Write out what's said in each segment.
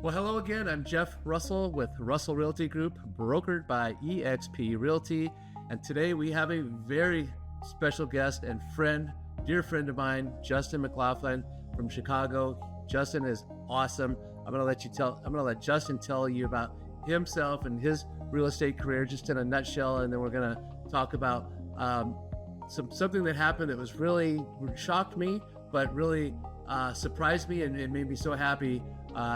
Well, hello again. I'm Jeff Russell with Russell Realty Group, brokered by eXp Realty. And today we have a very special guest and dear friend of mine, Justin McLaughlin from Chicago. Justin is awesome. I'm going to let Justin tell you about himself and his real estate career just in a nutshell. And then we're going to talk about something that happened that was really shocked me, but really surprised me and made me so happy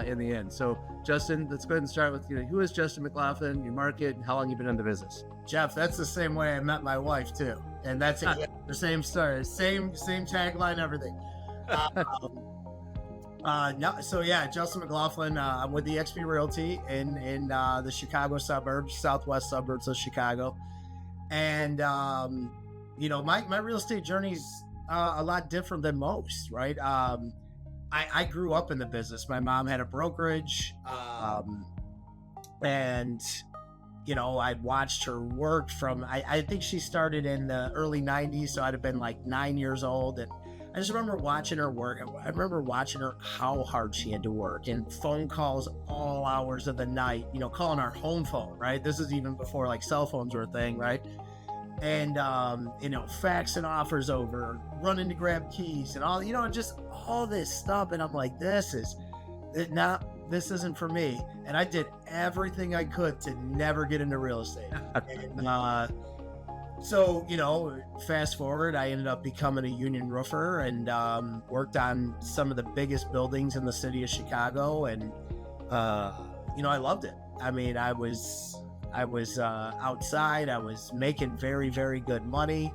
in the end. So Justin, let's go ahead and start with, who is Justin McLaughlin, your market, and how long you've been in the business? Jeff, that's the same way I met my wife too. And that's exactly the same story, same tagline, everything. Justin McLaughlin, I'm with eXp Realty in the Chicago suburbs, southwest suburbs of Chicago. And, my real estate journey's a lot different than most, right? I grew up in the business. My mom had a brokerage, and I'd watched her work from, I think she started in the early 90s, so I'd have been like 9 years old, and I just remember watching her work. I remember watching her, how hard she had to work, and phone calls all hours of the night, calling our home phone, right? This is even before like cell phones were a thing, right? And faxing offers over, running to grab keys and all, just all this stuff. And I'm like, this isn't for me. And I did everything I could to never get into real estate. And fast forward, I ended up becoming a union roofer and worked on some of the biggest buildings in the city of Chicago. And I loved it. I mean, I was outside. I was making very, very good money.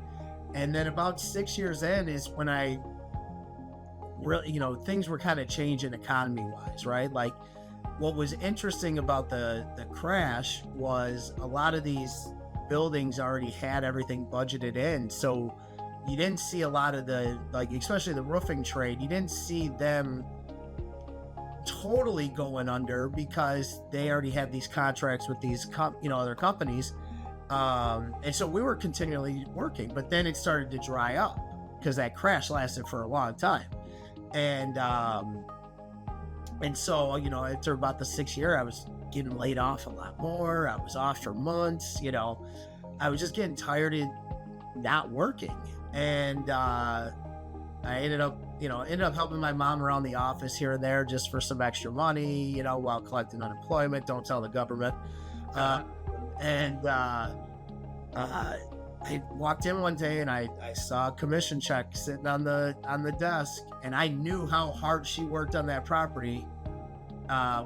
And then about 6 years in is when I really, things were kind of changing economy wise, right? Like what was interesting about the crash was a lot of these buildings already had everything budgeted in. So you didn't see a lot of especially the roofing trade, you didn't see them totally going under because they already had these contracts with these other companies, and so we were continually working, but then it started to dry up because that crash lasted for a long time, and so after about the 6th year I was getting laid off a lot more. I was off for months. I was just getting tired of not working, and I ended up helping my mom around the office here and there just for some extra money, while collecting unemployment. Don't tell the government. I walked in one day and I saw a commission check sitting on the desk, and I knew how hard she worked on that property,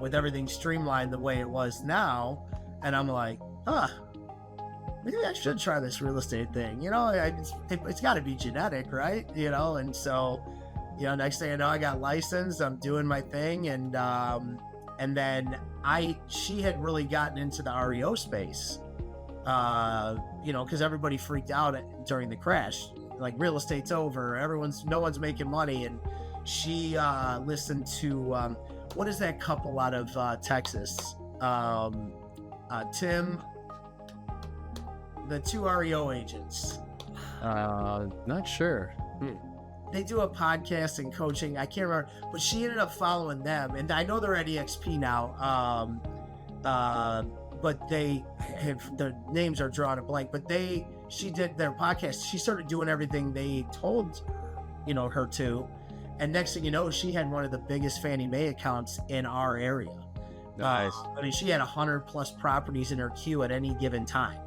with everything streamlined the way it was now. And I'm like, maybe I should try this real estate thing. It's got to be genetic, right? And so, next thing I know, I got licensed. I'm doing my thing, and then she had really gotten into the REO space, because everybody freaked out during the crash. Like, real estate's over. No one's making money, and she listened to what is that couple out of Texas? Tim. The 2 REO agents. Not sure. They do a podcast and coaching. I can't remember, but she ended up following them, and I know they're at eXp now. But their names are drawn a blank. But she did their podcast. She started doing everything they told, her to, and next thing you know, she had one of the biggest Fannie Mae accounts in our area. Nice. She had 100+ properties in her queue at any given time.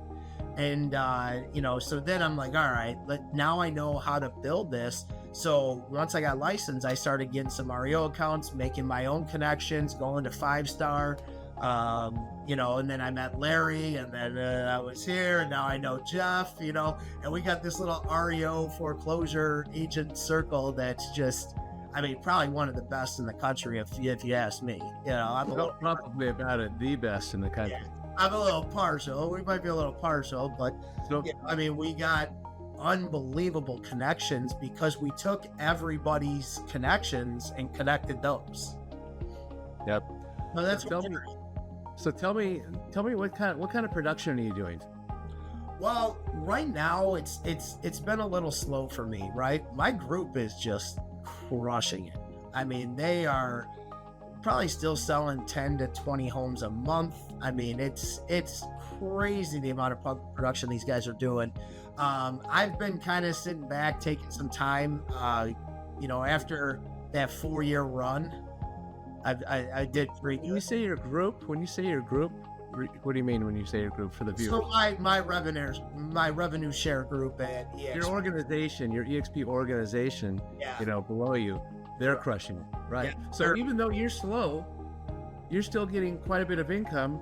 And, so then I'm like, all right, now I know how to build this. So once I got licensed, I started getting some REO accounts, making my own connections, going to 5-star, and then I met Larry, and then I was here, and now I know Jeff, and we got this little REO foreclosure agent circle that's just, probably one of the best in the country, if you ask me. Probably about it, the best in the country. Yeah. I'm a little partial. We might be a little partial, but we got unbelievable connections because we took everybody's connections and connected those. Yep. No, that's So tell me what kind of production are you doing? Well, right now it's been a little slow for me, right? My group is just crushing it. They are probably still selling 10 to 20 homes a month. I mean, it's crazy the amount of production these guys are doing. I've been kind of sitting back, taking some time. After that 4-year run, I did pretty When you good. say your group, what do you mean when you say your group for the viewers? So my revenue share group at eXp. Your organization, your eXp organization, Yeah. below you, they're crushing it, right? Yeah, So they're- even though you're slow, you're still getting quite a bit of income,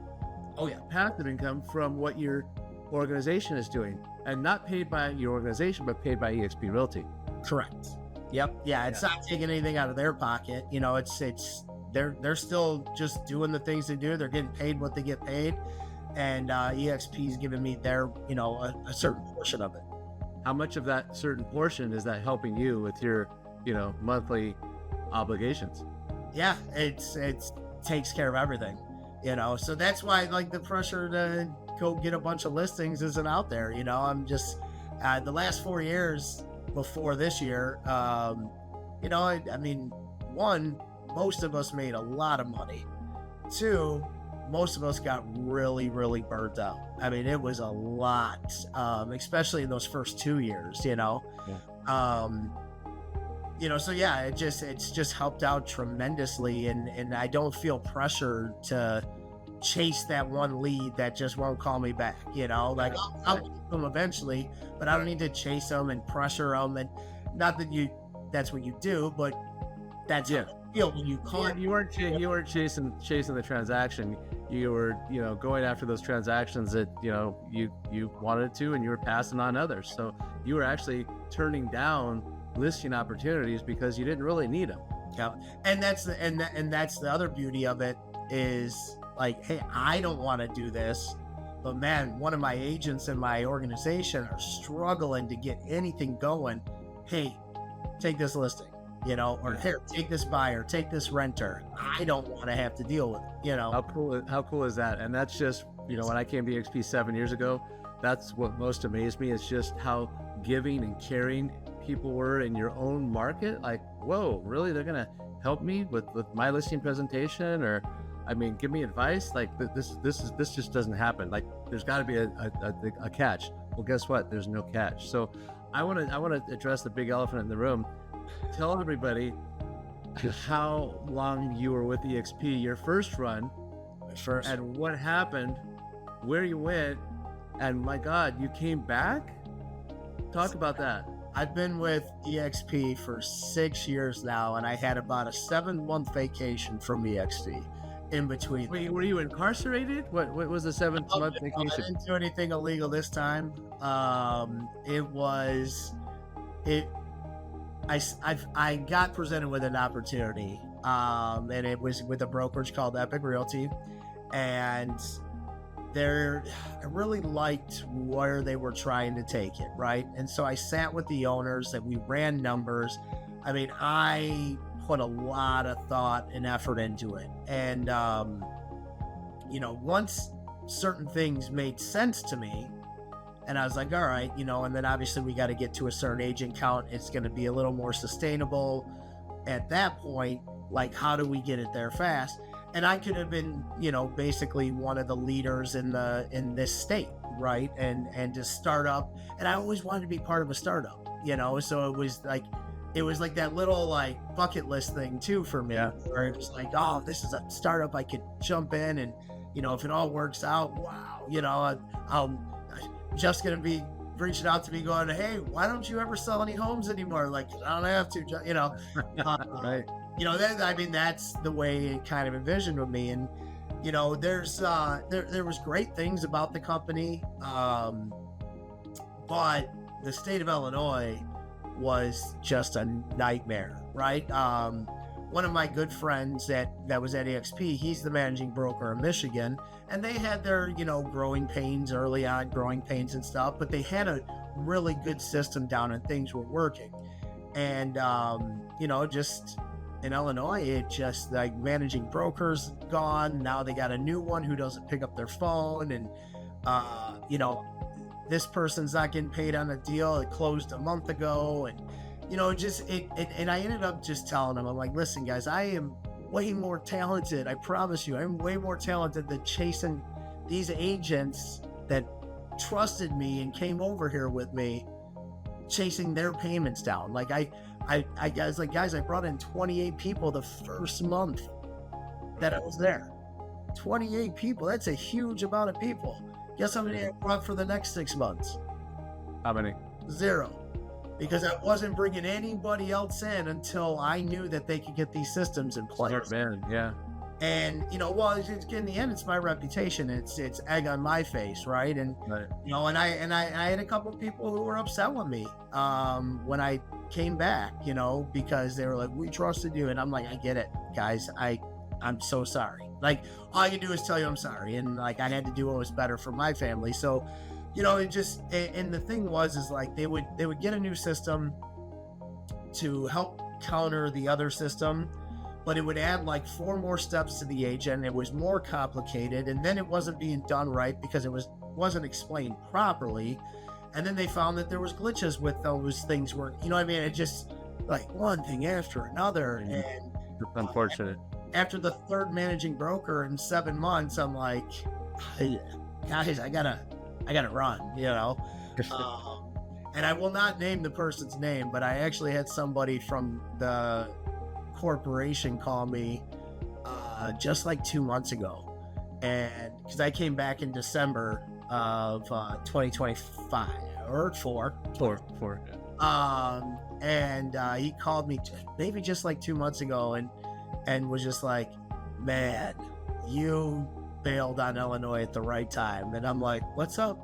Oh yeah. passive income from what your organization is doing, and not paid by your organization, but paid by eXp Realty. Correct. Yep. Yeah. It's not taking anything out of their pocket. It's they're still just doing the things they do. They're getting paid what they get paid, and eXp is giving me their a certain portion of it. How much of that certain portion is that helping you with your, monthly obligations? Yeah. It's takes care of everything. So that's why like the pressure to go get a bunch of listings isn't out there. I'm just the last 4 years before this year. I mean, one, most of us made a lot of money. Two, most of us got really, really burnt out. I mean, it was a lot, especially in those first 2 years. So yeah, it's just helped out tremendously, and I don't feel pressure to chase that one lead that just won't call me back. Like I'll keep them eventually, but I don't need to chase them and pressure them. And not that that's what you do, but that's how you feel when you call. You weren't chasing the transaction. You were going after those transactions that you wanted to, and you were passing on others. So you were actually turning down listing opportunities because you didn't really need them. Yeah, and that's the other beauty of it is like, hey, I don't want to do this, but man, one of my agents in my organization are struggling to get anything going. Hey, take this listing, or here, take this buyer, take this renter. I don't want to have to deal with it. How cool is that? And that's just when I came to eXp 7 years ago, that's what most amazed me. Is just how giving and caring people were in your own market. Like, whoa, really? They're gonna help me with my listing presentation, or give me advice. Like this just doesn't happen. Like there's got to be a catch. Well, guess what? There's no catch. So I want to address the big elephant in the room. Tell everybody how long you were with eXp, your first run, and what happened, where you went, and my God, you came back. Talk about that. I've been with eXp for 6 years now, and I had about a 7-month vacation from eXp in between. Wait, were you incarcerated? What was the 7-month I vacation? didn't do anything illegal this time. I got presented with an opportunity, and it was with a brokerage called eXp Realty, and I really liked where they were trying to take it, right? And so I sat with the owners and we ran numbers. I mean, I put a lot of thought and effort into it. And, once certain things made sense to me, and I was like, all right, and then obviously we got to get to a certain agent count. It's going to be a little more sustainable at that point. Like, how do we get it there fast? And I could have been, basically one of the leaders in this state, right? And to start up, and I always wanted to be part of a startup, so it was like that little like bucket list thing too for me, where it was like, oh, this is a startup I could jump in, and if it all works out, wow, I'm just gonna be reaching out to me going, hey, why don't you ever sell any homes anymore? Like, I don't have to, Right. That's the way it kind of envisioned with me. And, there was great things about the company. But the state of Illinois was just a nightmare, right? One of my good friends that was at eXp, he's the managing broker in Michigan, and they had their, growing pains early on, growing pains and stuff, but they had a really good system down and things were working. And, just in Illinois, it just like managing brokers gone. Now they got a new one who doesn't pick up their phone, and this person's not getting paid on a deal. It closed a month ago, and and I ended up just telling them, I'm like, listen, guys, I am way more talented. I promise you, I'm way more talented than chasing these agents that trusted me and came over here with me, chasing their payments down. Like I was like, guys, I brought in 28 people the first month that I was there. 28 people. That's a huge amount of people. Guess how many I brought for the next 6 months? How many? 0. Because I wasn't bringing anybody else in until I knew that they could get these systems in place. Smart man, yeah. And well, in the end, it's my reputation. It's egg on my face, right? And right. And I had a couple of people who were upset with me when I came back, because they were like, "We trusted you," and I'm like, "I get it, guys. I'm so sorry. Like, all I can do is tell you I'm sorry, and like I had to do what was better for my family." So, and the thing is like they would get a new system to help counter the other system, but it would add like 4 more steps to the agent. It was more complicated, and then it wasn't being done right because it wasn't explained properly. And then they found that there was glitches with those things where, it just like one thing after another. And it's unfortunate. After the 3rd managing broker in 7 months, I'm like, hey, guys, I gotta run, and I will not name the person's name, but I actually had somebody from the corporation call me just like 2 months ago, and because I came back in December of 2025 or 4, and he called me maybe just like 2 months ago and was just like, "Man, you bailed on Illinois at the right time." And I'm like, "What's up?"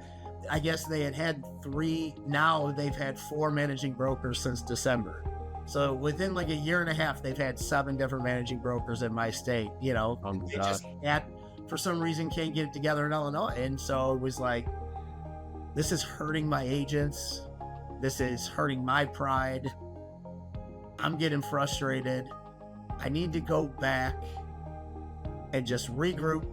I guess they had 3. Now they've had 4 managing brokers since December. So within like a year and a half, they've had 7 different managing brokers in my state. They just for some reason can't get it together in Illinois. And so it was like, this is hurting my agents. This is hurting my pride. I'm getting frustrated. I need to go back and just regroup,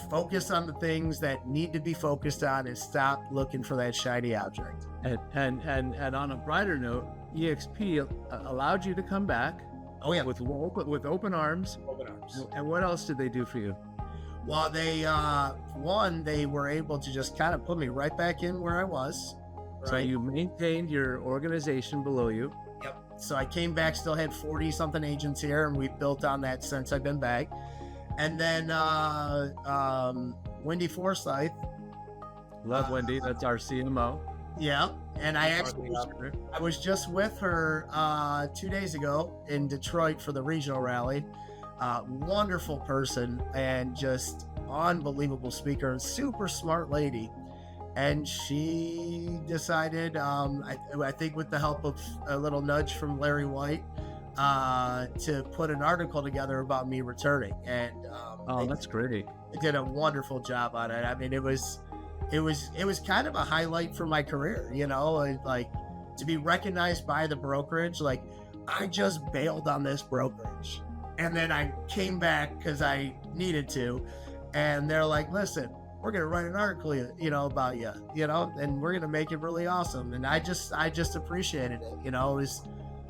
focus on the things that need to be focused on, and stop looking for that shiny object. And on a brighter note, eXp allowed you to come back. Oh yeah, with open arms. Open arms. And what else did they do for you? Well, they were able to just kind of put me right back in where I was. Right? So you maintained your organization below you. Yep. So I came back, still had 40 something agents here, and we've built on that since I've been back. And then Wendy Forsyth. Love Wendy. That's our CMO. Yeah. And I was just with her 2 days ago in Detroit for the regional rally. Wonderful person and just unbelievable speaker and super smart lady. And she decided, I think with the help of a little nudge from Larry White, to put an article together about me returning. And that's great. They did a wonderful job on it. I mean, it was kind of a highlight for my career, like to be recognized by the brokerage. Like, I just bailed on this brokerage, and then I came back because I needed to, and they're like, "Listen, we're gonna write an article, about you, and we're gonna make it really awesome." And I just appreciated it. It was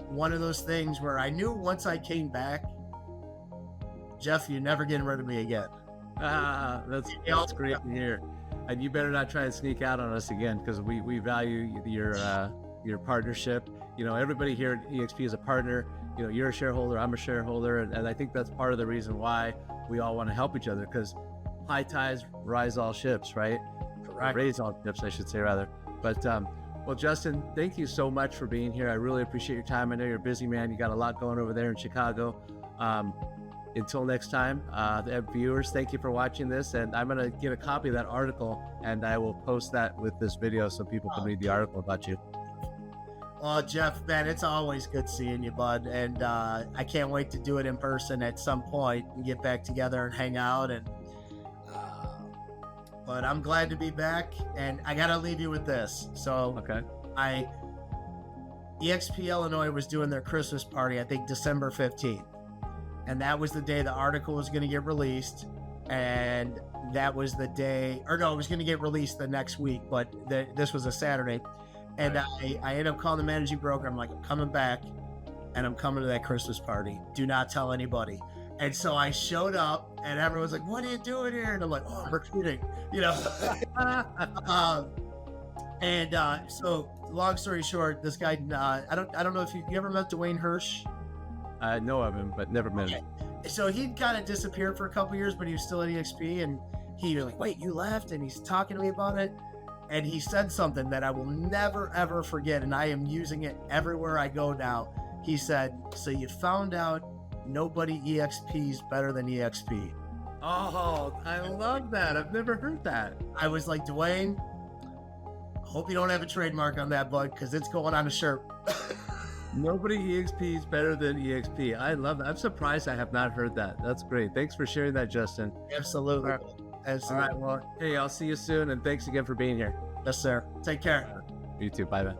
one of those things where I knew once I came back, Jeff, you're never getting rid of me again. That's great to hear. And you better not try and sneak out on us again, because we value your partnership. Everybody here at eXp is a partner. You're a shareholder, I'm a shareholder, and I think that's part of the reason why we all want to help each other, because high tides rise all ships, right? Correct. Raise all ships, I should say, rather. But well, Justin, thank you so much for being here. I really appreciate your time. I know you're a busy man. You got a lot going over there in Chicago. Until next time, the viewers, thank you for watching this, and I'm going to get a copy of that article, and I will post that with this video so people can read the article about you. Well, Jeff, man, it's always good seeing you, bud, and I can't wait to do it in person at some point and get back together and hang out. And but I'm glad to be back, and I got to leave you with this. So, okay, eXp Illinois was doing their Christmas party, I think December 15th. And that was the day the article was going to get released. And that was the day, or no, it was going to get released the next week, but this was a Saturday. And right. I ended up calling the managing broker. I'm like, "I'm coming back. and I'm coming to that Christmas party. Do not tell anybody. And so I showed up, and everyone's like, "What are you doing here?" And I'm like, "Oh, I'm recruiting," you know. So long story short, this guy, I don't know if you ever met Dwayne Hirsch. I know of him, but never met him. So he'd kind of disappeared for a couple years, but he was still at eXp, and he was like, "Wait, you left?" And he's talking to me about it, and he said something that I will never ever forget, and I am using it everywhere I go now. He said, "So you found out nobody EXP's better than eXp." Oh, I love that. I've never heard that. I was like, "Dwayne, hope you don't have a trademark on that, bud, because it's going on a shirt." Nobody EXP is better than EXP. I love that. I'm surprised I have not heard that. That's great. Thanks for sharing that, Justin. Absolutely. All Absolutely. right. Well, hey, I'll see you soon, and thanks again for being here. Yes, sir. Take care. You too. Bye, man.